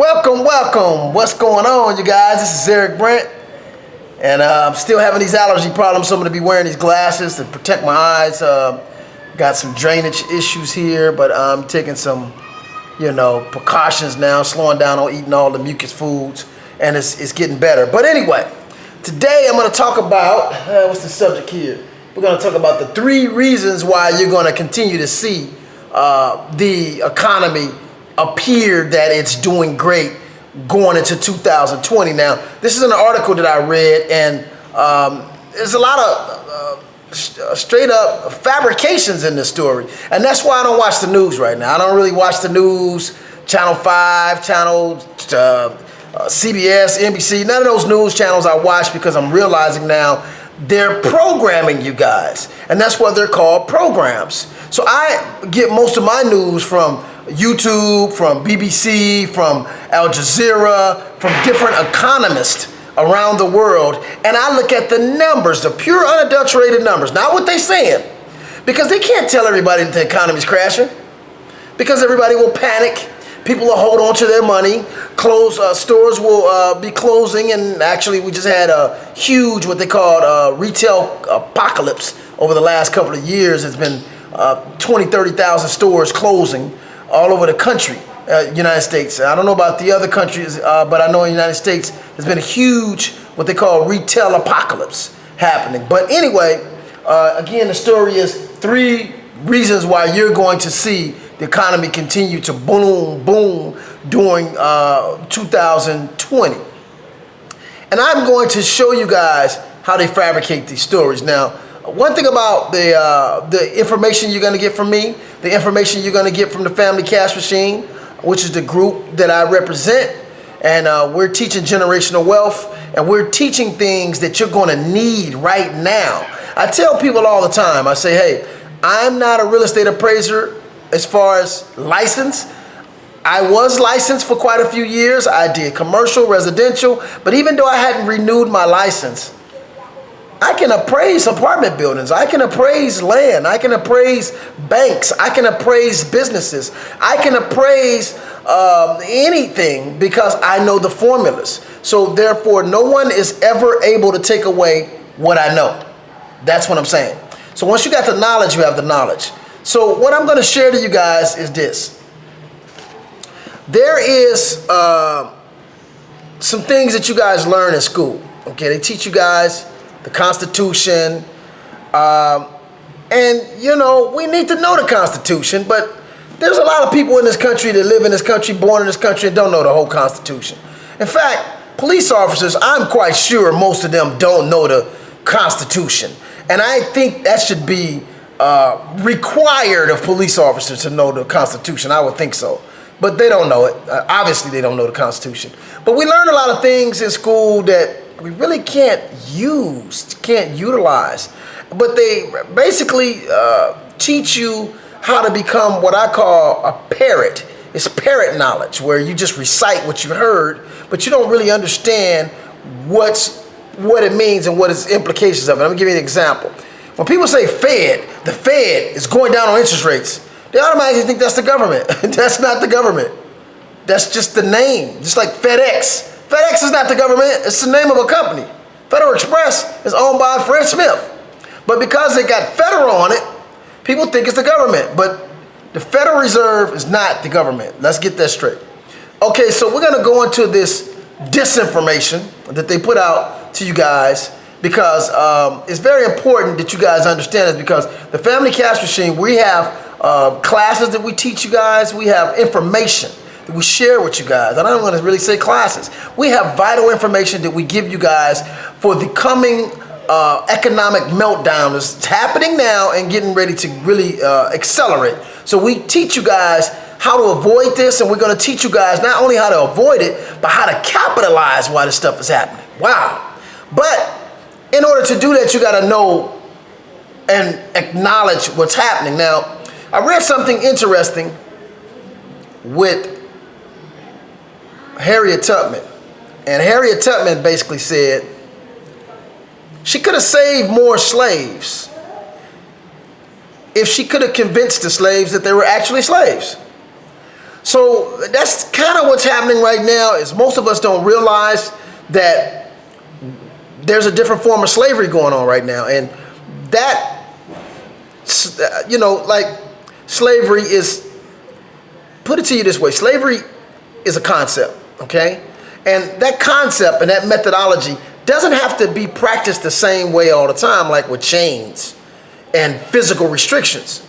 Welcome. What's going on, you guys? This is Eric Brent, and I'm still having these allergy problems, so I'm going to be wearing these glasses to protect my eyes. Got some drainage issues here, but I'm taking some, precautions now, slowing down on eating all the mucus foods, and it's getting better. But anyway, today I'm going to talk about, what's the subject here? We're going to talk about the 3 reasons why you're going to continue to see the economy appear that it's doing great going into 2020. Now, this is an article that I read, and there's a lot of straight up fabrications in this story, and that's why I don't watch the news right now. I don't really watch the news, Channel 5, CBS, NBC, none of those news channels I watch, because I'm realizing now they're programming you guys, and that's why they're called programs. So I get most of my news from YouTube, from BBC, from Al Jazeera, from different economists around the world, and I look at the numbers, the pure unadulterated numbers, not what they're saying, because they can't tell everybody that the economy's crashing, because everybody will panic. People will hold on to their money. Stores will be closing, and actually we just had a huge, what they called retail apocalypse over the last couple of years. It's been 30,000 stores closing all over the country, United States. I don't know about the other countries, but I know in the United States there's been a huge, what they call retail apocalypse happening. But anyway, again, the story is 3 reasons why you're going to see the economy continue to boom during 2020. And I'm going to show you guys how they fabricate these stories. Now, one thing about the information you're going to get from me, the information you're going to get from the Family Cash Machine, which is the group that I represent, and we're teaching generational wealth, and we're teaching things that you're going to need right now. I tell people all the time, I say, hey, I'm not a real estate appraiser as far as license. I was licensed for quite a few years. I did commercial, residential, but even though I hadn't renewed my license, I can appraise apartment buildings. I can appraise land. I can appraise banks. I can appraise businesses. I can appraise anything, because I know the formulas. So therefore, no one is ever able to take away what I know. That's what I'm saying. So once you got the knowledge, you have the knowledge. So what I'm going to share to you guys is this. There is some things that you guys learn in school. Okay, they teach you guys the Constitution, and we need to know the Constitution, but there's a lot of people in this country that live in this country, born in this country, and don't know the whole Constitution. In fact, police officers, I'm quite sure most of them don't know the Constitution, and I think that should be required of police officers to know the Constitution. I would think so, but they don't know it. Obviously, they don't know the Constitution. But we learn a lot of things in school that we really can't utilize. But they basically teach you how to become what I call a parrot. It's parrot knowledge, where you just recite what you heard, but you don't really understand what it means and what its implications of it. Let me give you an example. When people say Fed, the Fed is going down on interest rates, they automatically think that's the government. That's not the government. That's just the name. Just like FedEx. FedEx is not the government. It's the name of a company. Federal Express is owned by Fred Smith. But because they got federal on it, people think it's the government. But the Federal Reserve is not the government. Let's get that straight. Okay, so we're going to go into this disinformation that they put out to you guys, because it's very important that you guys understand this, because the Family Cash Machine, we have classes that we teach you guys. We have information that we share with you guys. I don't want to really say classes. We have vital information that we give you guys for the coming economic meltdown that's happening now and getting ready to really accelerate. So we teach you guys how to avoid this, and we're going to teach you guys not only how to avoid it, but how to capitalize while this stuff is happening. Wow. But in order to do that, you got to know and acknowledge what's happening. Now, I read something interesting with Harriet Tubman. And Harriet Tubman basically said she could have saved more slaves if she could have convinced the slaves that they were actually slaves. So that's kind of what's happening right now. Is most of us don't realize that there's a different form of slavery going on right now, and that, like slavery is, put it to you this way, slavery is a concept, okay? And that concept and that methodology doesn't have to be practiced the same way all the time, like with chains and physical restrictions.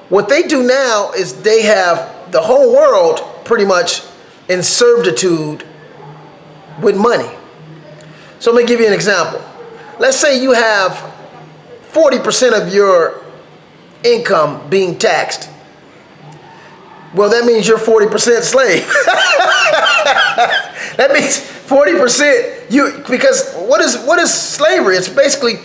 What they do now is they have the whole world pretty much in servitude with money. So let me give you an example. Let's say you have 40% of your income being taxed. Well, that means you're 40% slave. That means 40% because what is slavery? It's basically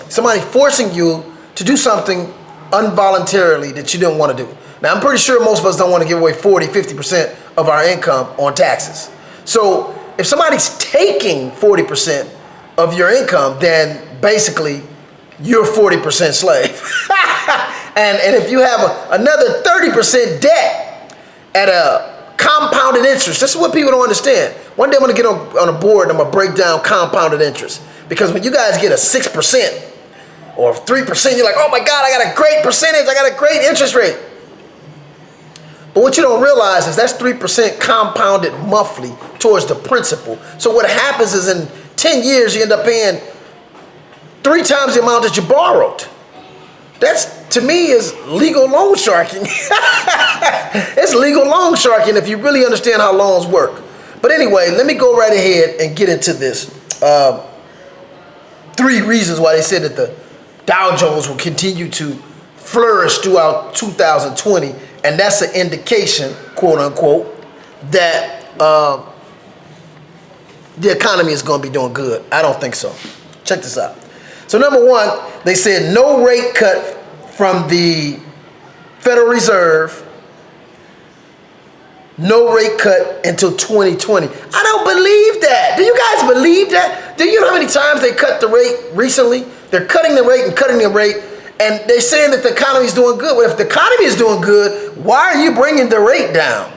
somebody forcing you to do something involuntarily that you didn't want to do. Now, I'm pretty sure most of us don't want to give away 50% of our income on taxes. So if somebody's taking 40% of your income, then basically you're 40% slave. and if you have another 30% debt at a compounded interest, this is what people don't understand. One day I'm going to get on a board and I'm going to break down compounded interest. Because when you guys get a 6% or 3%, you're like, oh my God, I got a great percentage, I got a great interest rate. But what you don't realize is that's 3% compounded monthly towards the principal. So what happens is in 10 years, you end up paying 3 times the amount that you borrowed. That's, to me, is legal loan sharking. It's legal loan sharking if you really understand how loans work. But anyway, let me go right ahead and get into this. 3 reasons why they said that the Dow Jones will continue to flourish throughout 2020. And that's an indication, quote unquote, that the economy is going to be doing good. I don't think so. Check this out. So number 1, they said no rate cut from the Federal Reserve. No rate cut until 2020. I don't believe that. Do you guys believe that? Do you know how many times they cut the rate recently? They're cutting the rate and cutting the rate. And they're saying that the economy is doing good. Well, if the economy is doing good, why are you bringing the rate down?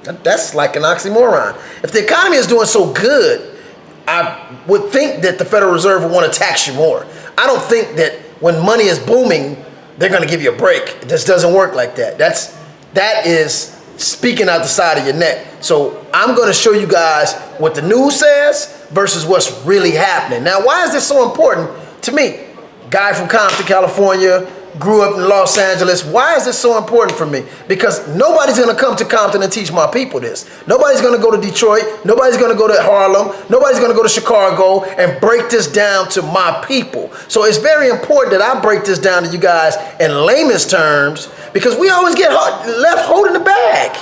That's like an oxymoron. If the economy is doing so good, I would think that the Federal Reserve would want to tax you more. I don't think that when money is booming, they're going to give you a break. This doesn't work like that. That is speaking out the side of your neck. So I'm going to show you guys what the news says versus what's really happening. Now, why is this so important to me? Guy from Compton, California, grew up in Los Angeles. Why is this so important for me? Because nobody's going to come to Compton and teach my people this. Nobody's going to go to Detroit. Nobody's going to go to Harlem. Nobody's going to go to Chicago and break this down to my people. So it's very important that I break this down to you guys in layman's terms, because we always get left holding the bag.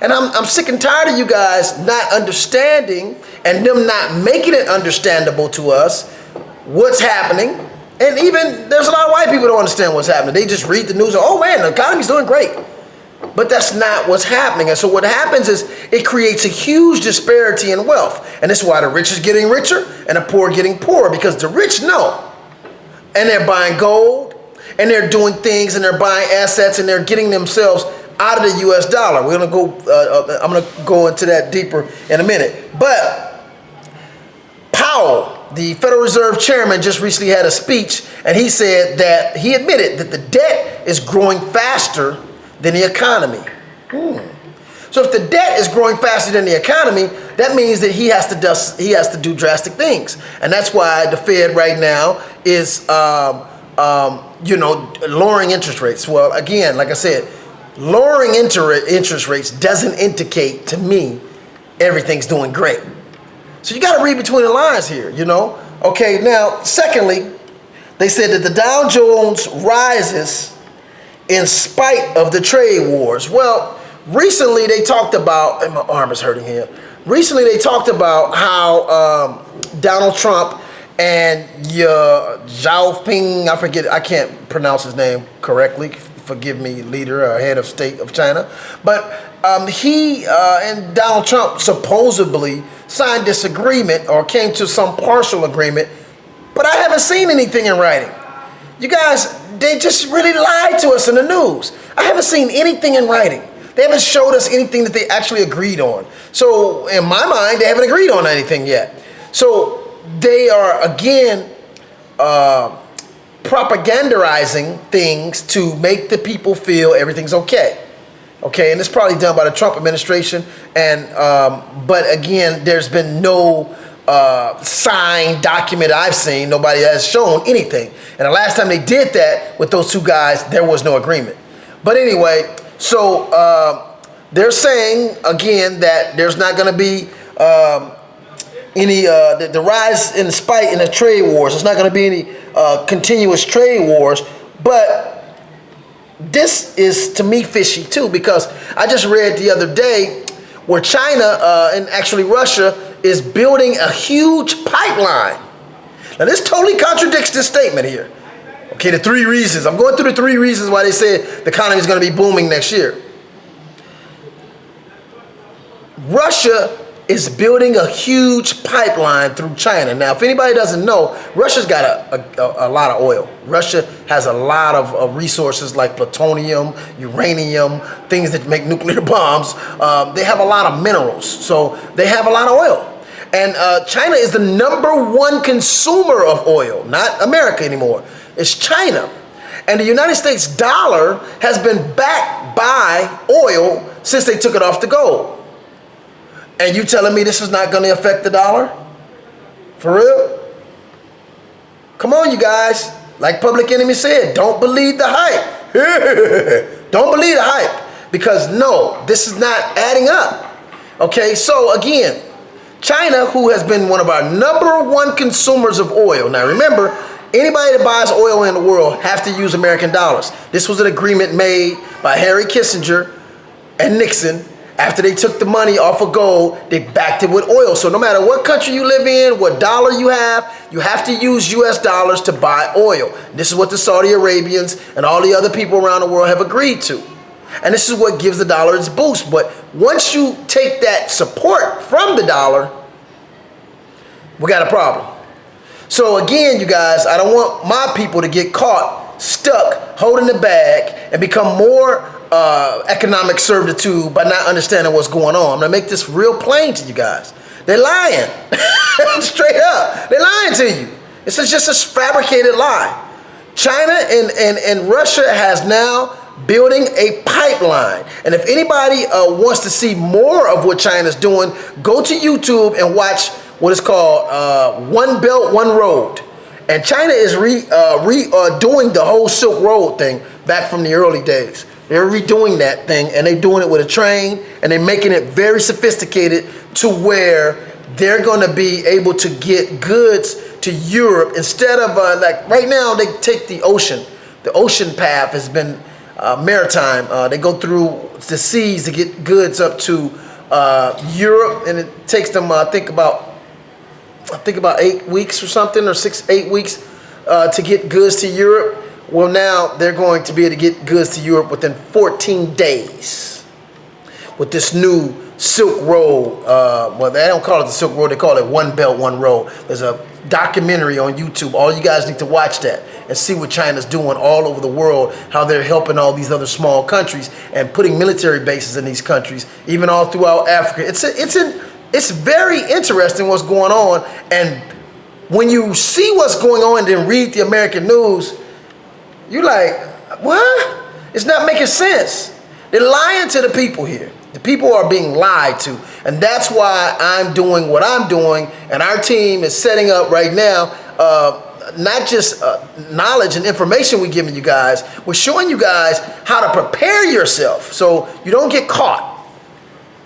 And I'm sick and tired of you guys not understanding and them not making it understandable to us what's happening. And even there's a lot of white people who don't understand what's happening. They just read the news and, oh man, the economy's doing great. But that's not what's happening. And so what happens is it creates a huge disparity in wealth. And this is why the rich is getting richer and the poor getting poorer, because the rich know. And they're buying gold and they're doing things and they're buying assets and they're getting themselves out of the US dollar. I'm gonna go into that deeper in a minute. But Powell, the Federal Reserve chairman, just recently had a speech, and he said that he admitted that the debt is growing faster than the economy. So if the debt is growing faster than the economy, that means that he has to do drastic things, and that's why the Fed right now is lowering interest rates. Well, again, like I said, lowering interest rates doesn't indicate to me everything's doing great. So you got to read between the lines here, you know. Okay, now, secondly, they said that the Dow Jones rises in spite of the trade wars. Well, recently they talked about, and my arm is hurting here. Recently they talked about how Donald Trump and Xiaoping, I can't pronounce his name correctly. Forgive me, leader or head of state of China. But he and Donald Trump supposedly signed this agreement or came to some partial agreement, but I haven't seen anything in writing. You guys, they just really lied to us in the news. I haven't seen anything in writing. They haven't showed us anything that they actually agreed on. So in my mind, they haven't agreed on anything yet. So they are, again, propagandizing things to make the people feel everything's okay. Okay, and it's probably done by the Trump administration. And but again, there's been no signed document I've seen. Nobody has shown anything. And the last time they did that with those two guys, there was no agreement. But anyway, so they're saying again that there's not going to be any the rise in the spite in the trade wars. There's not going to be any continuous trade wars. But this is, to me, fishy too, because I just read the other day where China and actually Russia is building a huge pipeline. Now this totally contradicts this statement here. Okay, the 3 reasons. I'm going through the 3 reasons why they said the economy is going to be booming next year. Russia is building a huge pipeline through China. Now, if anybody doesn't know, Russia's got a lot of oil. Russia has a lot of resources like plutonium, uranium, things that make nuclear bombs. They have a lot of minerals, so they have a lot of oil. And China is the #1 consumer of oil, not America anymore. It's China. And the United States dollar has been backed by oil since they took it off the gold. And you telling me this is not going to affect the dollar? For real? Come on, you guys. Like Public Enemy said, don't believe the hype. Don't believe the hype. Because no, this is not adding up. Okay, so again, China, who has been one of our #1 consumers of oil. Now remember, anybody that buys oil in the world have to use American dollars. This was an agreement made by Henry Kissinger and Nixon. After they took the money off of gold, they backed it with oil. So no matter what country you live in, what dollar you have to use US dollars to buy oil. This is what the Saudi Arabians and all the other people around the world have agreed to. And this is what gives the dollar its boost. But once you take that support from the dollar, we got a problem. So again, you guys, I don't want my people to get caught stuck holding the bag and become more economic servitude by not understanding what's going on. I'm gonna make this real plain to you guys. They're lying. Straight up. They're lying to you. This is just a fabricated lie. China and Russia has now building a pipeline. And if anybody wants to see more of what China's doing, go to YouTube and watch what is called One Belt, One Road. And China is doing the whole Silk Road thing back from the early days. They're redoing that thing, and they're doing it with a train, and they're making it very sophisticated to where they're going to be able to get goods to Europe instead of like right now they take the ocean. The ocean path has been maritime. They go through the seas to get goods up to Europe, and it takes them I think about 8 weeks or something, or 6-8 weeks to get goods to Europe. Well, now they're going to be able to get goods to Europe within 14 days with this new Silk Road. Well, they don't call it the Silk Road. They call it One Belt, One Road. There's a documentary on YouTube. All you guys need to watch that and see what China's doing all over the world, how they're helping all these other small countries and putting military bases in these countries, even all throughout Africa. It's very interesting what's going on. And when you see what's going on and then read the American news, you're like, what? It's not making sense. They're lying to the people here. The people are being lied to. And that's why I'm doing what I'm doing. And our team is setting up right now, not just knowledge and information we're giving you guys, we're showing you guys how to prepare yourself so you don't get caught.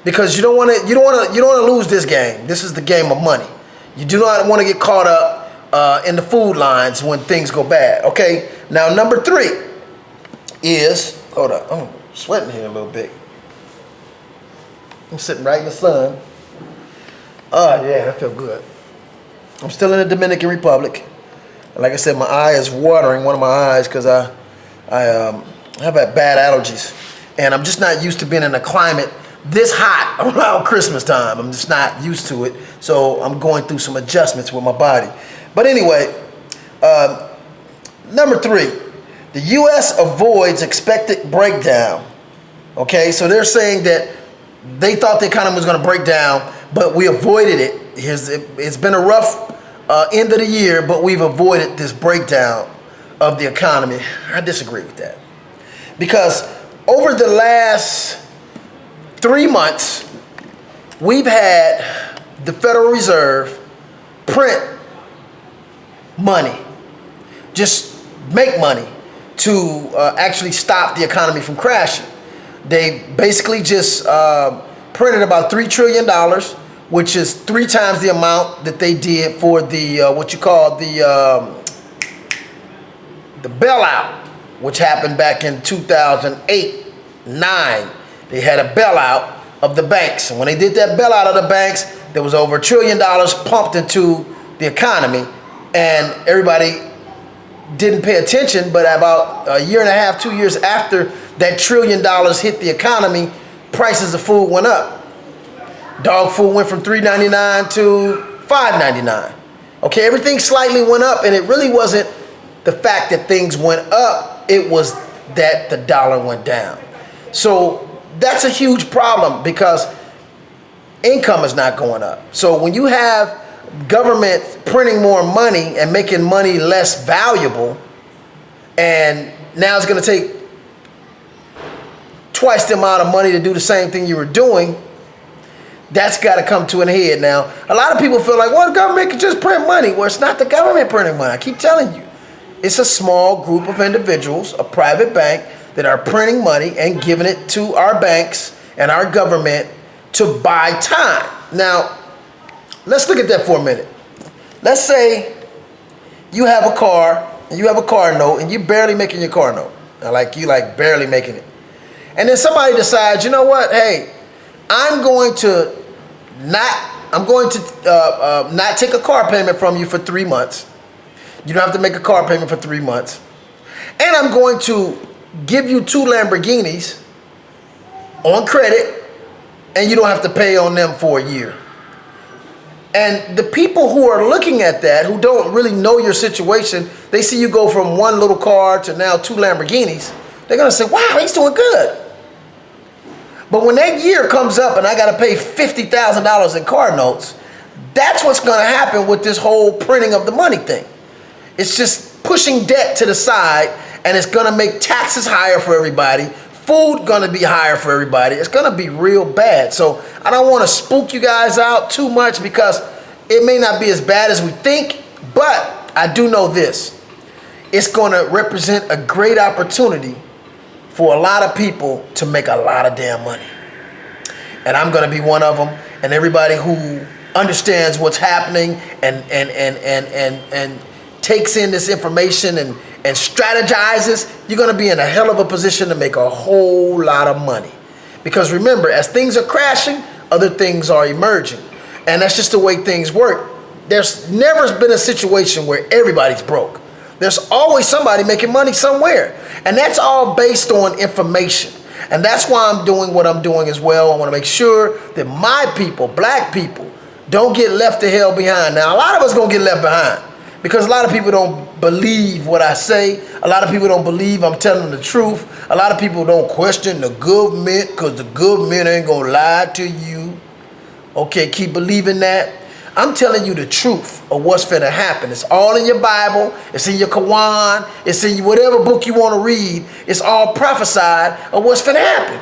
Because you don't want to lose this game. This is the game of money. You do not want to get caught up in the food lines when things go bad. Okay. Now number 3 is, hold up, I'm sweating here a little bit. I'm sitting right in the sun. Oh yeah, that felt good. I'm still in the Dominican Republic. And like I said, my eye is watering, one of my eyes, because I have had bad allergies, and I'm just not used to being in a climate this hot around Christmas time. I'm just not used to it, so I'm going through some adjustments with my body. But anyway, number 3, The U.S. avoids expected breakdown. Okay, so they're saying that they thought the economy was going to break down, but we avoided it. It's been a rough end of the year, but we've avoided this breakdown of the economy. I disagree with that. Because over the last 3 months, we've had the Federal Reserve print money, just make money to actually stop the economy from crashing. They basically just printed about $3 trillion, which is 3 times the amount that they did for the what you call the bailout, which happened back in 2008, 9. They had a bailout of the banks, and when they did that bailout of the banks, there was over $1 trillion pumped into the economy, and everybody didn't pay attention. But about a year and a half, 2 years after that $1 trillion hit the economy, prices of food went up. Dog food went from $3.99 to $5.99. Okay, everything slightly went up, and it really wasn't the fact that things went up, it was that the dollar went down. So that's a huge problem because income is not going up. So when you have government printing more money and making money less valuable, and now it's going to take twice the amount of money to do the same thing you were doing, that's got to come to an head. Now, a lot of people feel like, well, the government can just print money. Well, it's not the government printing money. I keep telling you. It's a small group of individuals, a private bank, that are printing money and giving it to our banks and our government to buy time. Now, let's look at that for a minute. Let's say you have a car, and you have a car note, and you're barely making your car note. You barely making it. And then somebody decides, you know what, hey, I'm going to not take a car payment from you for 3 months. You don't have to make a car payment for 3 months. And I'm going to give you 2 Lamborghinis on credit, and you don't have to pay on them for a year. And the people who are looking at that, who don't really know your situation, they see you go from 1 little car to now 2 Lamborghinis. They're going to say, wow, he's doing good. But when that year comes up and I got to pay $50,000 in car notes, that's what's going to happen with this whole printing of the money thing. It's just pushing debt to the side, and it's going to make taxes higher for everybody. Food going to be higher for everybody. It's going to be real bad. So I don't want to spook you guys out too much because it may not be as bad as we think, but I do know this. It's going to represent a great opportunity for a lot of people to make a lot of damn money. And I'm going to be one of them. And everybody who understands what's happening and takes in this information and strategizes, you're going to be in a hell of a position to make a whole lot of money. Because remember, as things are crashing, other things are emerging. And that's just the way things work. There's never been a situation where everybody's broke. There's always somebody making money somewhere. And that's all based on information. And that's why I'm doing what I'm doing as well. I want to make sure that my people, black people, don't get left the hell behind. Now, a lot of us going to get left behind because a lot of people don't believe what I say. A lot of people don't believe I'm telling the truth. A lot of people don't question the government because the government ain't going to lie to you. Okay, keep believing that. I'm telling you the truth of what's finna happen. It's all in your Bible. It's in your Quran. It's in whatever book you want to read. It's all prophesied of what's finna happen.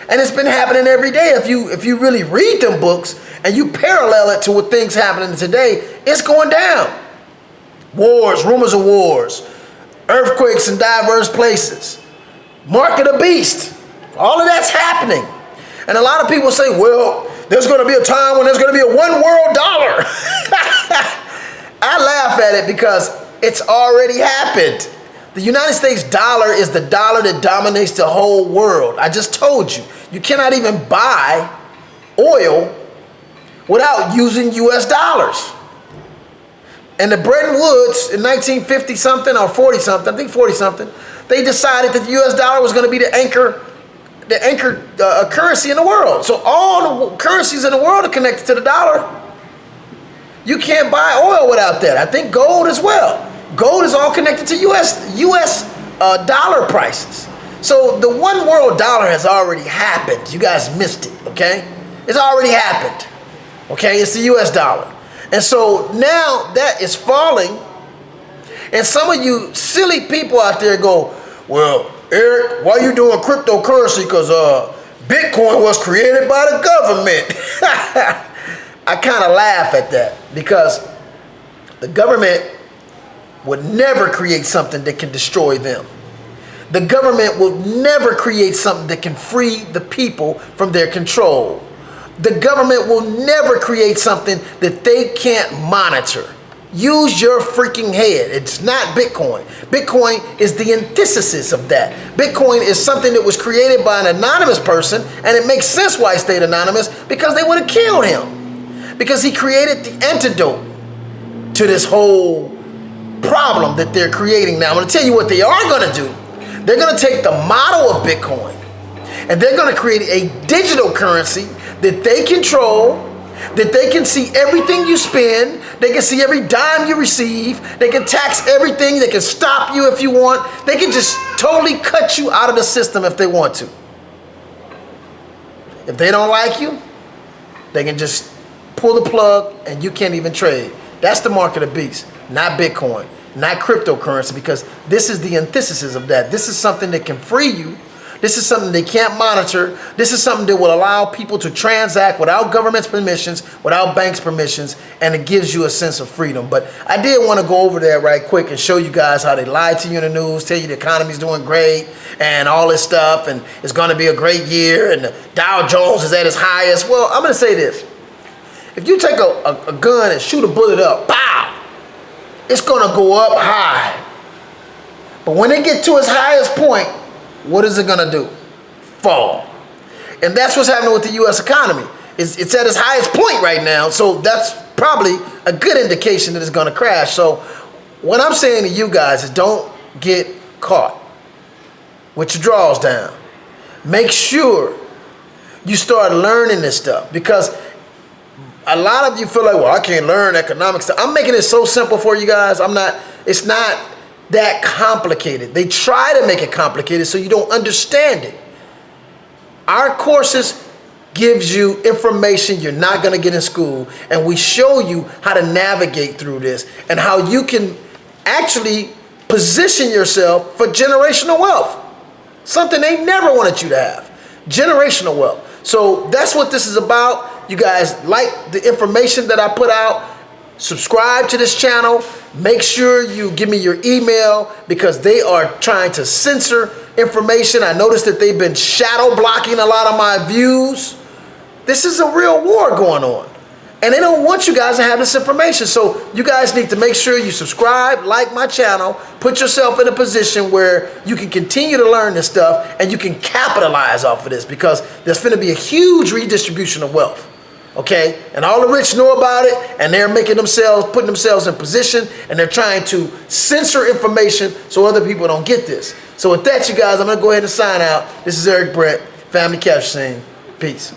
And it's been happening every day. If you really read them books and you parallel it to what things happening today, it's going down. Wars, rumors of wars, earthquakes in diverse places, mark of the beast. All of that's happening. And a lot of people say, well, there's going to be a time when there's going to be a one world dollar. I laugh at it because it's already happened. The United States dollar is the dollar that dominates the whole world. I just told you. You cannot even buy oil without using US dollars. And the Bretton Woods in 1950 something or 40 something, I think 40 something, they decided that the US dollar was going to be the anchor currency in the world. So all the currencies in the world are connected to the dollar. You can't buy oil without that. I think gold as well. Gold is all connected to US dollar prices. So the one world dollar has already happened. You guys missed it, okay? It's already happened, okay? It's the US dollar. And so now that is falling, and some of you silly people out there go, well, Eric, why are you doing cryptocurrency? Because Bitcoin was created by the government. I kind of laugh at that because the government would never create something that can destroy them. The government will never create something that can free the people from their control. The government will never create something that they can't monitor. Use your freaking head. It's not Bitcoin. Bitcoin is the antithesis of that. Bitcoin is something that was created by an anonymous person, and it makes sense why he stayed anonymous, because they would have killed him. Because he created the antidote to this whole problem that they're creating now. I'm going to tell you what they are going to do. They're going to take the model of Bitcoin, and they're going to create a digital currency that they control, that they can see everything you spend, they can see every dime you receive, they can tax everything, they can stop you if you want, they can just totally cut you out of the system if they want to. If they don't like you, they can just pull the plug and you can't even trade. That's the mark of the beast, not Bitcoin, not cryptocurrency, because this is the antithesis of that. This is something that can free you. This is something they can't monitor. This is something that will allow people to transact without government's permissions, without banks' permissions, and it gives you a sense of freedom. But I did want to go over there right quick and show you guys how they lie to you in the news, tell you the economy's doing great and all this stuff, and it's going to be a great year, and the Dow Jones is at its highest. Well, I'm going to say this. If you take a gun and shoot a bullet up, pow, it's going to go up high. But when it gets to its highest point, what is it going to do? Fall. And that's what's happening with the U.S. economy. It's at its highest point right now, so that's probably a good indication that it's going to crash. So what I'm saying to you guys is don't get caught with your drawers down. Make sure you start learning this stuff, because a lot of you feel like, well, I can't learn economics stuff. I'm making it so simple for you guys. It's not that complicated. They try to make it complicated so you don't understand it. Our courses gives you information you're not going to get in school, and we show you how to navigate through this and how you can actually position yourself for generational wealth, something they never wanted you to have, generational wealth. So that's what this is about. You guys like the information that I put out, subscribe to this channel. Make sure you give me your email, because they are trying to censor information. I noticed that they've been shadow blocking a lot of my views. This is a real war going on, and they don't want you guys to have this information. So you guys need to make sure you subscribe, like my channel, put yourself in a position where you can continue to learn this stuff and you can capitalize off of this, because there's going to be a huge redistribution of wealth. Okay, and all the rich know about it, and they're putting themselves in position, and they're trying to censor information so other people don't get this. So with that, you guys, I'm gonna go ahead and sign out. This is Eric Brett, Family Capture Scene. Peace.